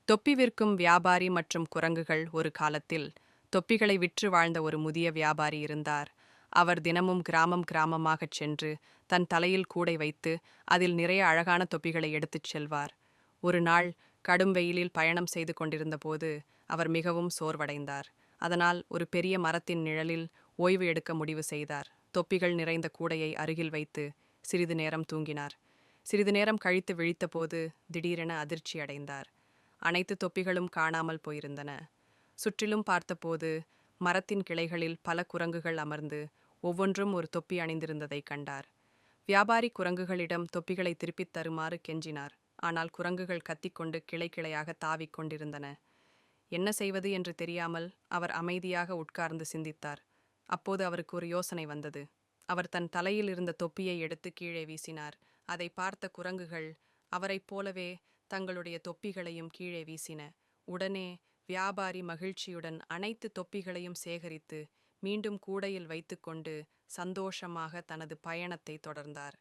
தொப்பி விற்கும் வியாபாரி மற்றும் குரங்குகள். ஒரு காலத்தில் தொப்பிகளை விற்று வாழ்ந்த ஒரு முதிய வியாபாரி இருந்தார். அவர் தினமும் கிராமம் கிராமமாகச் சென்று தன் தலையில் கூடை வைத்து அதில் நிறைய அழகான தொப்பிகளை எடுத்துச் செல்வார். ஒரு நாள் கடும் வெயிலில் பயணம் செய்து கொண்டிருந்த போது அவர் மிகவும் சோர்வடைந்தார். அதனால் ஒரு பெரிய மரத்தின் நிழலில் ஓய்வு எடுக்க முடிவு செய்தார். தொப்பிகள் நிறைந்த கூடையை அருகில் வைத்து சிறிது நேரம் தூங்கினார். சிறிது நேரம் கழித்து விழித்தபோது திடீரென அதிர்ச்சி அடைந்தார். அனைத்து தொப்பிகளும் காணாமல் போயிருந்தன. சுற்றிலும் பார்த்தபோது மரத்தின் கிளைகளில் பல குரங்குகள் அமர்ந்து ஒவ்வொன்றும் ஒரு தொப்பி அணிந்திருந்ததைக் கண்டார். வியாபாரி குரங்குகளிடம் தொப்பிகளை திருப்பித் தருமாறு கெஞ்சினார். ஆனால் குரங்குகள் கத்திக்கொண்டு கிளை கிளையாக தாவிக் கொண்டிருந்தன. என்ன செய்வது என்று தெரியாமல் அவர் அமைதியாக உட்கார்ந்து சிந்தித்தார். அப்போது அவருக்கு ஒரு யோசனை வந்தது. அவர் தன் தலையில் இருந்த தொப்பியை எடுத்து கீழே வீசினார். அதை பார்த்த குரங்குகள் அவரைப் போலவே தங்களுடைய தொப்பிகளையும் கீழே வீசின. உடனே வியாபாரி மகிழ்ச்சியுடன் அனைத்து தொப்பிகளையும் சேகரித்து மீண்டும் கூடையில் வைத்துக்கொண்டு சந்தோஷமாக தனது பயணத்தை தொடர்ந்தார்.